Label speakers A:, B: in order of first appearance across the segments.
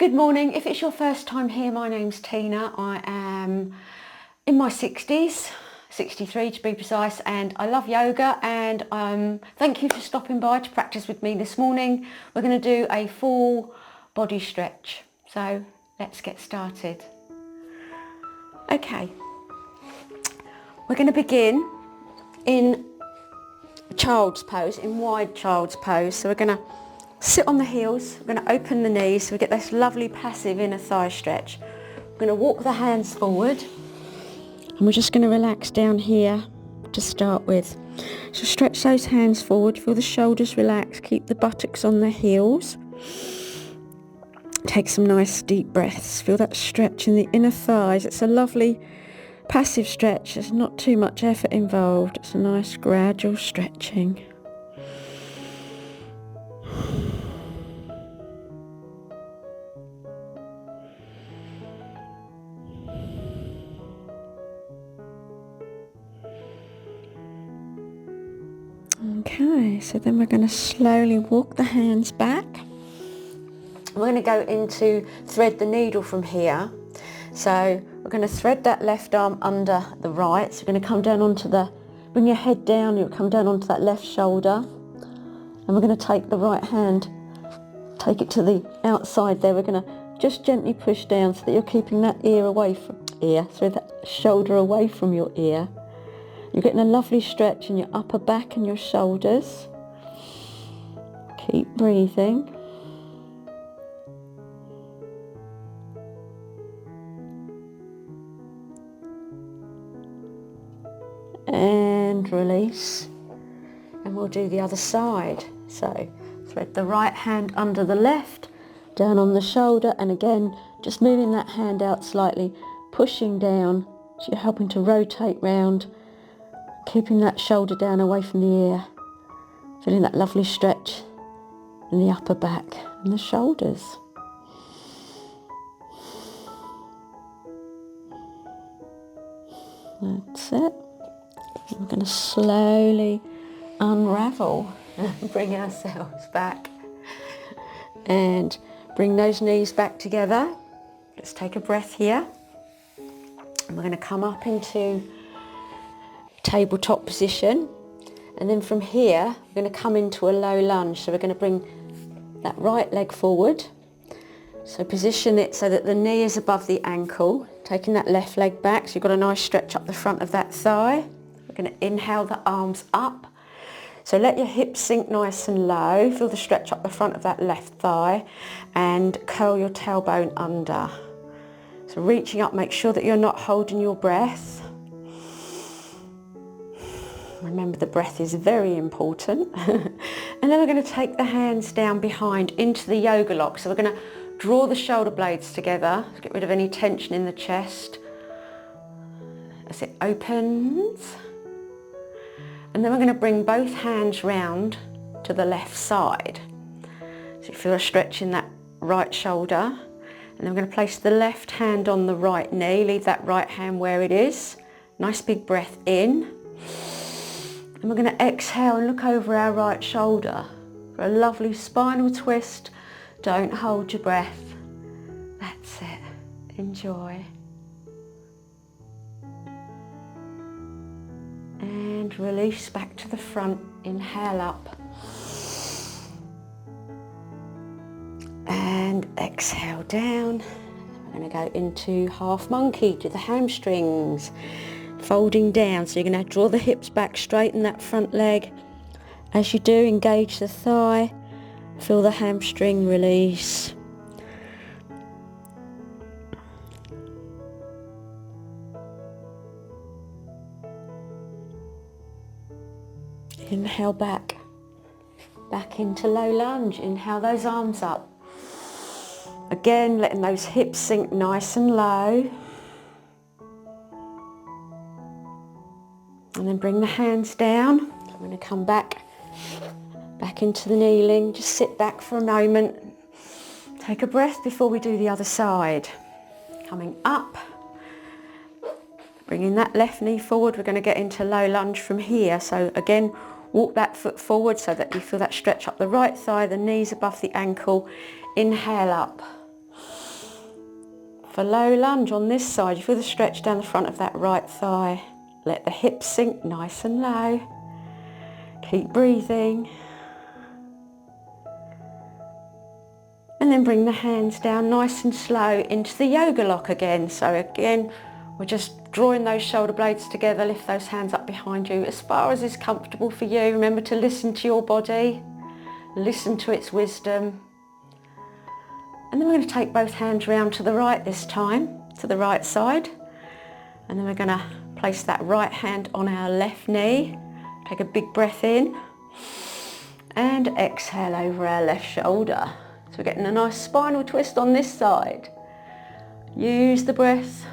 A: Good morning. If it's your first time here, my name's Tina. I am in my 60s, 63 to be precise, and I love yoga, and thank you for stopping by to practice with me this morning. We're going to do a full body stretch. So let's get started. Okay, we're going to begin in child's pose, in wide child's pose. So we're going to sit on the heels, we're going to open the knees so we get this lovely passive inner thigh stretch. We're going to walk the hands forward and we're just going to relax down here to start with. So stretch those hands forward, feel the shoulders relax, keep the buttocks on the heels. Take some nice deep breaths, feel that stretch in the inner thighs. It's a lovely passive stretch, there's not too much effort involved. It's a nice gradual stretching. Okay, so then we're going to slowly walk the hands back. We're going to go into thread the needle from here. So we're going to thread that left arm under the right. So we're going to come down onto bring your head down, you'll come down onto that left shoulder. And we're going to take the right hand, take it to the outside there. We're going to just gently push down so that you're keeping that that shoulder away from your ear. You're getting a lovely stretch in your upper back and your shoulders. Keep breathing. And release. And we'll do the other side. So thread the right hand under the left, down on the shoulder, and again just moving that hand out slightly, pushing down so you're helping to rotate round, keeping that shoulder down away from the ear, feeling that lovely stretch in the upper back and the shoulders. That's it. We're going to slowly unravel and bring ourselves back and bring those knees back together. Let's take a breath here. And we're going to come up into tabletop position, and then from here we're going to come into a low lunge. So we're going to bring that right leg forward, so position it so that the knee is above the ankle, taking that left leg back so you've got a nice stretch up the front of that thigh. We're going to inhale the arms up, so let your hips sink nice and low, feel the stretch up the front of that left thigh, and curl your tailbone under. So reaching up, make sure that you're not holding your breath. Remember, the breath is very important. And then we're going to take the hands down behind into the yoga lock. So we're going to draw the shoulder blades together, get rid of any tension in the chest as it opens. And then we're going to bring both hands round to the left side. So you feel a stretch in that right shoulder. And then we're going to place the left hand on the right knee, leave that right hand where it is. Nice big breath in. And we're going to exhale and look over our right shoulder for a lovely spinal twist. Don't hold your breath. That's it. Enjoy. And release back to the front. Inhale up. And exhale down. We're going to go into half monkey to the hamstrings. Folding down, so you're going to draw the hips back, straighten that front leg. As you do, engage the thigh, feel the hamstring release. Inhale back into low lunge. Inhale those arms up. Again, letting those hips sink nice and low. And then bring the hands down. I'm going to come back into the kneeling. Just sit back for a moment. Take a breath before we do the other side. Coming up. Bringing that left knee forward. We're going to get into low lunge from here. So again, walk that foot forward so that you feel that stretch up the right thigh, the knees above the ankle. Inhale up. For low lunge on this side, you feel the stretch down the front of that right thigh. Let the hips sink nice and low. Keep breathing. And then bring the hands down nice and slow into the yoga lock again. So again, we're just drawing those shoulder blades together, lift those hands up behind you as far as is comfortable for you. Remember to listen to your body, listen to its wisdom. And then we're going to take both hands round to the right this time, to the right side. And then we're going to place that right hand on our left knee. Take a big breath in and exhale over our left shoulder. So we're getting a nice spinal twist on this side. Use the breath.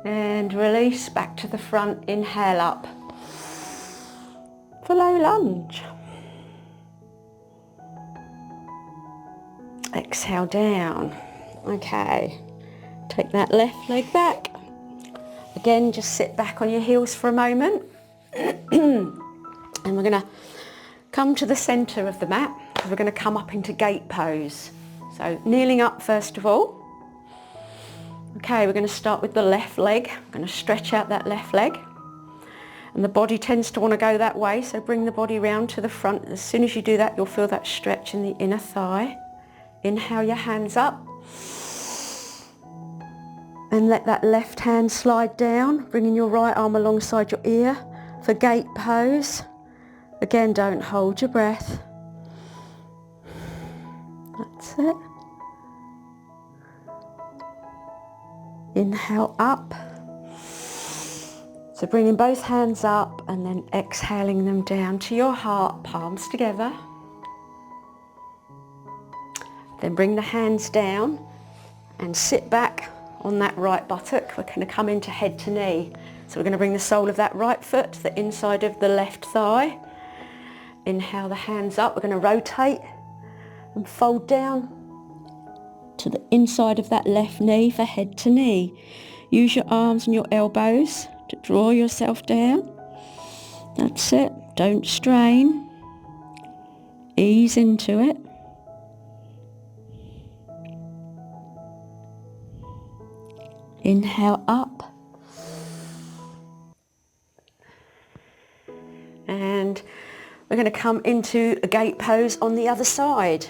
A: And release back to the front. Inhale up for low lunge. Exhale down. Okay, take that left leg back. Again, just sit back on your heels for a moment. And we're going to come to the centre of the mat. We're going to come up into gate pose. So kneeling up first of all. Okay, we're going to start with the left leg. I'm going to stretch out that left leg. And the body tends to want to go that way, so bring the body round to the front. As soon as you do that, you'll feel that stretch in the inner thigh. Inhale your hands up. And let that left hand slide down, bringing your right arm alongside your ear for gate pose. Again, don't hold your breath. That's it. Inhale up. So bringing both hands up and then exhaling them down to your heart, palms together. Then bring the hands down and sit back on that right buttock. We're going to come into head to knee. So we're going to bring the sole of that right foot to the inside of the left thigh. Inhale the hands up. We're going to rotate and fold down to the inside of that left knee for head to knee. Use your arms and your elbows to draw yourself down. That's it. Don't strain. Ease into it. Inhale up. And we're going to come into a gate pose on the other side.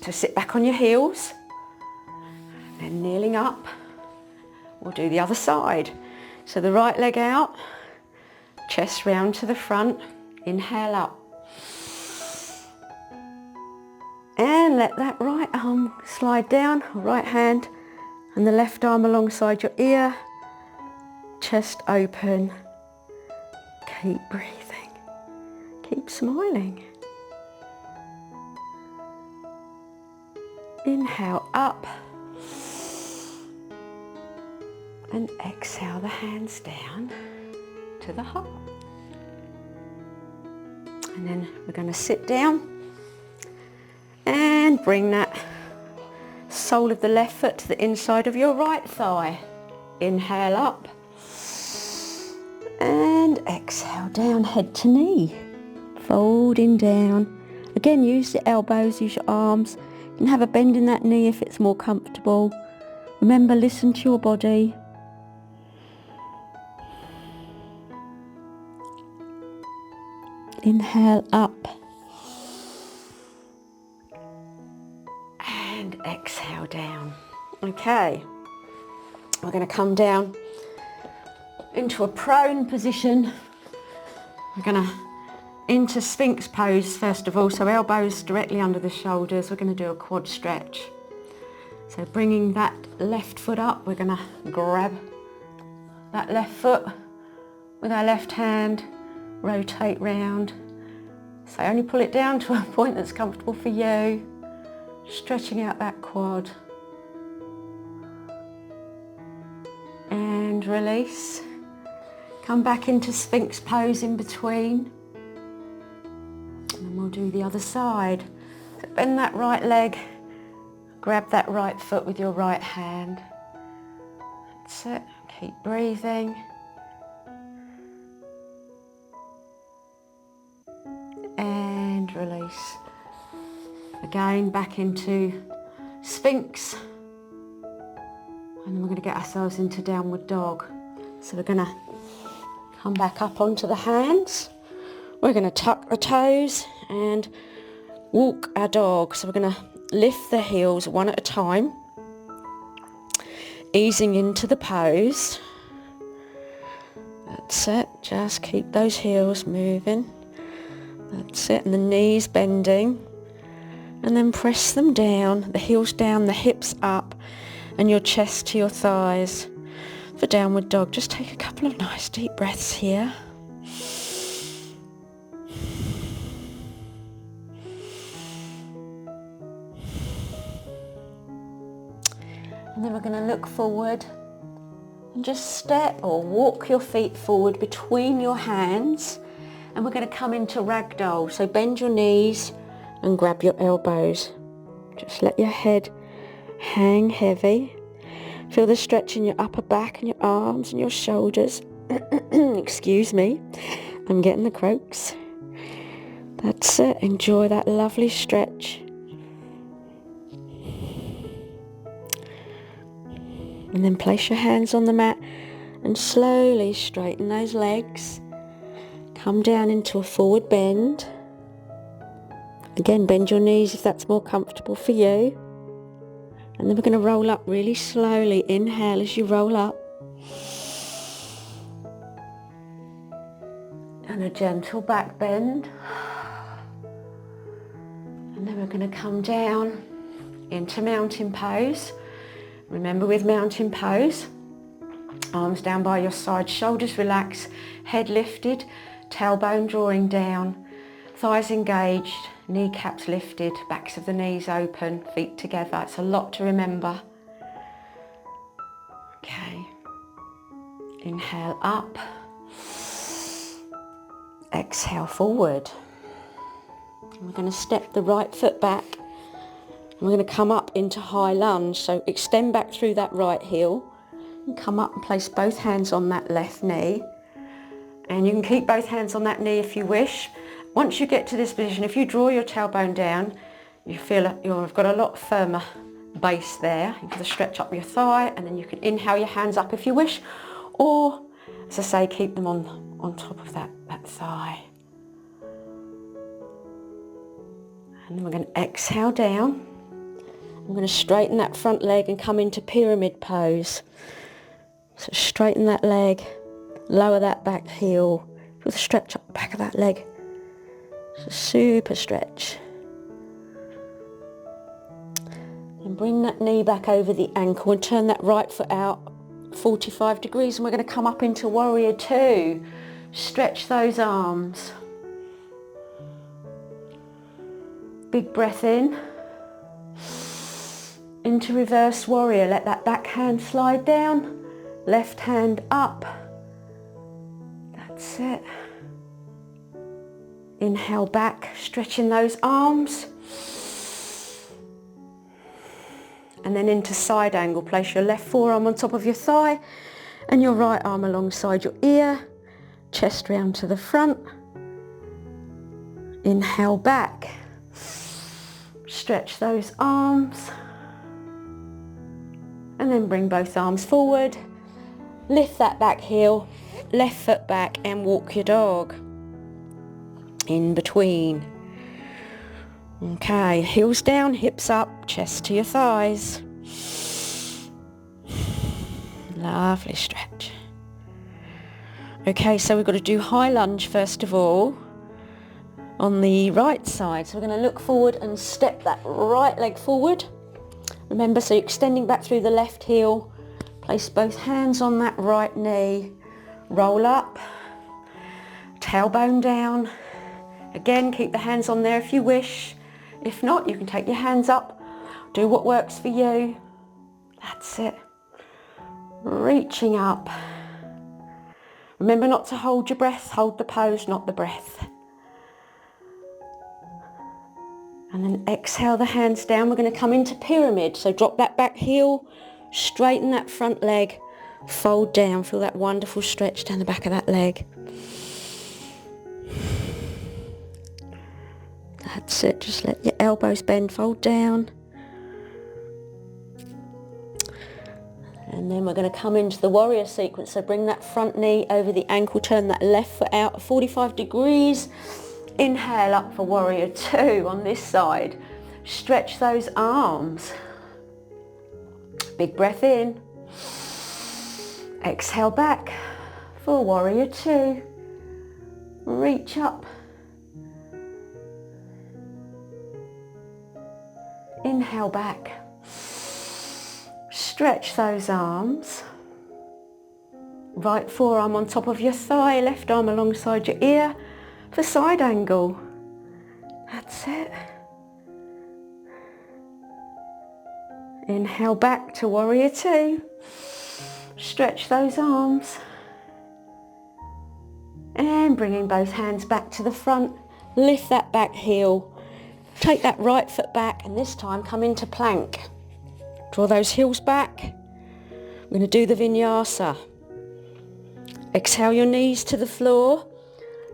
A: So sit back on your heels and kneeling up. We'll do the other side. So the right leg out, chest round to the front, inhale up. And let that right arm slide down, right hand, and the left arm alongside your ear, chest open. Keep breathing, keep smiling. Inhale up and exhale the hands down to the heart. And then we're going to sit down and bring that sole of the left foot to the inside of your right thigh. Inhale up and exhale down, head to knee. Folding down. Again, use the elbows, use your arms. You can have a bend in that knee if it's more comfortable. Remember, listen to your body. Inhale up and exhale down. Okay, we're going to come down into a prone position. We're going to into Sphinx pose first of all, so elbows directly under the shoulders. We're going to do a quad stretch. So bringing that left foot up, we're going to grab that left foot with our left hand, rotate round. So only pull it down to a point that's comfortable for you, stretching out that quad. And release. Come back into Sphinx pose in between. And then we'll do the other side. So bend that right leg, grab that right foot with your right hand. That's it. Keep breathing. And release. Again, back into Sphinx. And then we're going to get ourselves into downward dog. So we're going to come back up onto the hands. We're going to tuck the toes and walk our dog. So we're going to lift the heels one at a time, easing into the pose. That's it. Just keep those heels moving. That's it. And the knees bending. And then press them down, the heels down, the hips up, and your chest to your thighs. For downward dog, just take a couple of nice deep breaths here. And then we're going to look forward and just step or walk your feet forward between your hands. And we're going to come into ragdoll. So bend your knees and grab your elbows. Just let your head hang heavy. Feel the stretch in your upper back and your arms and your shoulders. Excuse me, I'm getting the croaks. That's it. Enjoy that lovely stretch. And then place your hands on the mat and slowly straighten those legs. Come down into a forward bend. Again, bend your knees if that's more comfortable for you. And then we're going to roll up really slowly. Inhale as you roll up. And a gentle back bend. And then we're going to come down into mountain pose. Remember, with mountain pose, arms down by your side, shoulders relaxed, head lifted, tailbone drawing down, thighs engaged, kneecaps lifted, backs of the knees open, feet together. It's a lot to remember. Okay. Inhale up. Exhale forward. And we're going to step the right foot back. And we're going to come up into high lunge. So extend back through that right heel. And come up and place both hands on that left knee. And you can keep both hands on that knee if you wish. Once you get to this position, if you draw your tailbone down, you feel you've got a lot firmer base there. You can stretch up your thigh, and then you can inhale your hands up if you wish, or, as I say, keep them on top of that thigh. And then we're going to exhale down. I'm going to straighten that front leg and come into pyramid pose. So straighten that leg, lower that back heel, feel the stretch up the back of that leg. It's a super stretch. And bring that knee back over the ankle and turn that right foot out 45 degrees, and we're going to come up into warrior two. Stretch those arms. Big breath in. Into reverse warrior. Let that back hand slide down. Left hand up. That's it. Inhale back, stretching those arms. And then into side angle. Place your left forearm on top of your thigh and your right arm alongside your ear. Chest round to the front. Inhale back. Stretch those arms. And then bring both arms forward. Lift that back heel, left foot back, and walk your dog. In between. Okay, heels down, hips up, chest to your thighs. Lovely stretch. Okay, so we've got to do high lunge first of all on the right side. So we're going to look forward and step that right leg forward. Remember, so you're extending back through the left heel. Place both hands on that right knee. Roll up. Tailbone down. Again, keep the hands on there if you wish. If not, you can take your hands up. Do what works for you. That's it. Reaching up. Remember not to hold your breath. Hold the pose, not the breath. And then exhale the hands down. We're going to come into pyramid. So drop that back heel. Straighten that front leg. Fold down. Feel that wonderful stretch down the back of that leg. That's it, just let your elbows bend, fold down. And then we're going to come into the warrior sequence. So bring that front knee over the ankle, turn that left foot out at 45 degrees. Inhale up for warrior two on this side. Stretch those arms. Big breath in. Exhale back for warrior two. Reach up. Inhale back. Stretch those arms. Right forearm on top of your thigh, left arm alongside your ear for side angle. That's it. Inhale back to warrior two. Stretch those arms. And bringing both hands back to the front. Lift that back heel. Take that right foot back and this time come into plank. Draw those heels back. We're going to do the vinyasa. Exhale your knees to the floor,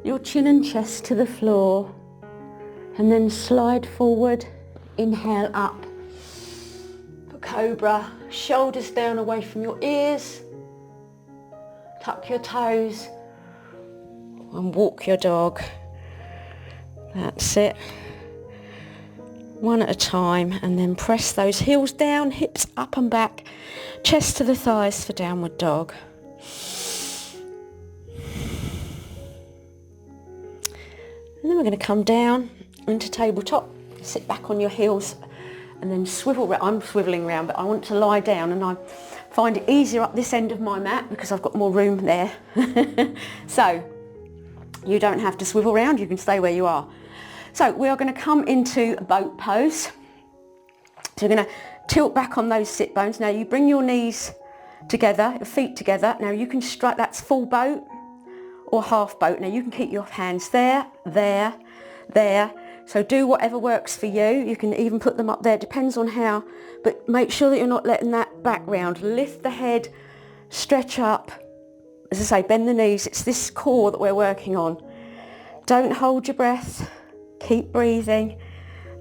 A: your chin and chest to the floor, and then slide forward. Inhale up for cobra. Shoulders down away from your ears. Tuck your toes and walk your dog. That's it. One at a time, and then press those heels down, hips up and back, chest to the thighs for downward dog. And then we're going to come down into tabletop, sit back on your heels and then swivel round. I'm swiveling round, but I want to lie down, and I find it easier up this end of my mat because I've got more room there. So you don't have to swivel round, you can stay where you are. So we are going to come into boat pose. So we're going to tilt back on those sit bones. Now you bring your knees together, your feet together. Now you can strike, that's full boat or half boat. Now you can keep your hands there, there, there. So do whatever works for you. You can even put them up there, depends on how, but make sure that you're not letting that back round. Lift the head, stretch up. As I say, bend the knees. It's this core that we're working on. Don't hold your breath. Keep breathing.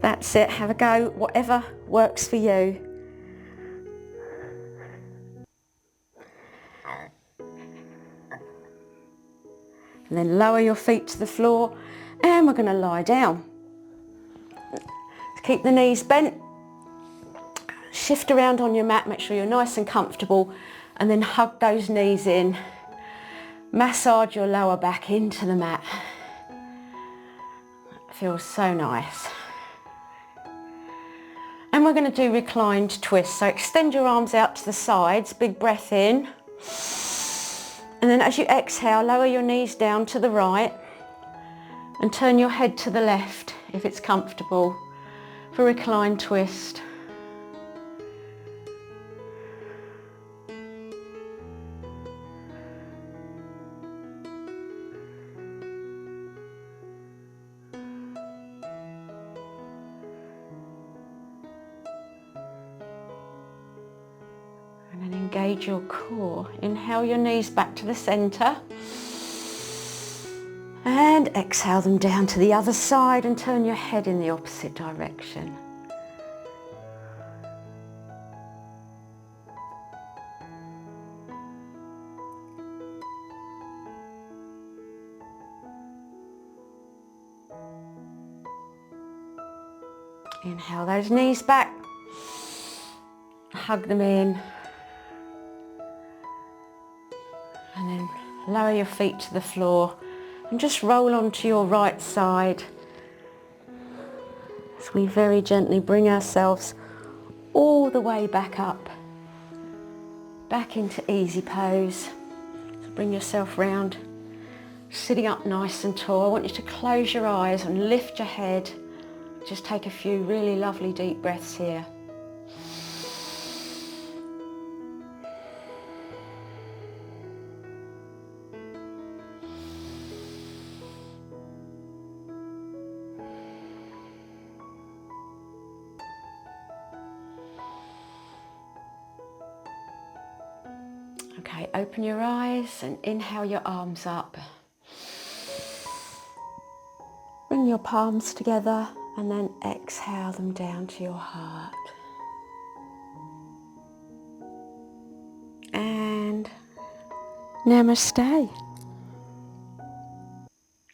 A: That's it. Have a go. Whatever works for you. And then lower your feet to the floor, and we're going to lie down. Keep the knees bent. Shift around on your mat. Make sure you're nice and comfortable, and then hug those knees in. Massage your lower back into the mat. Feels so nice. And we're going to do reclined twist. So extend your arms out to the sides, big breath in. And then as you exhale, lower your knees down to the right and turn your head to the left if it's comfortable for reclined twist. Engage your core. Inhale your knees back to the center and exhale them down to the other side and turn your head in the opposite direction. Inhale those knees back, hug them in. And then lower your feet to the floor and just roll onto your right side as we very gently bring ourselves all the way back up, back into easy pose. So bring yourself round, sitting up nice and tall. I want you to close your eyes and lift your head. Just take a few really lovely deep breaths here. Okay, open your eyes and inhale your arms up. Bring your palms together and then exhale them down to your heart. And namaste.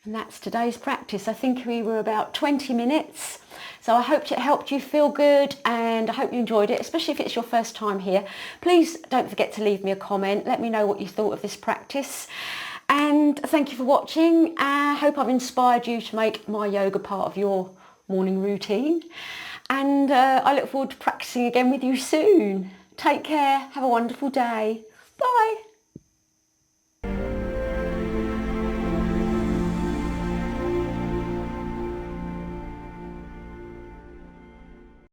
A: And that's today's practice. I think we were about 20 minutes. So I hope it helped you feel good, and I hope you enjoyed it, especially if it's your first time here. Please don't forget to leave me a comment. Let me know what you thought of this practice. And thank you for watching. I hope I've inspired you to make my yoga part of your morning routine. And I look forward to practicing again with you soon. Take care. Have a wonderful day. Bye.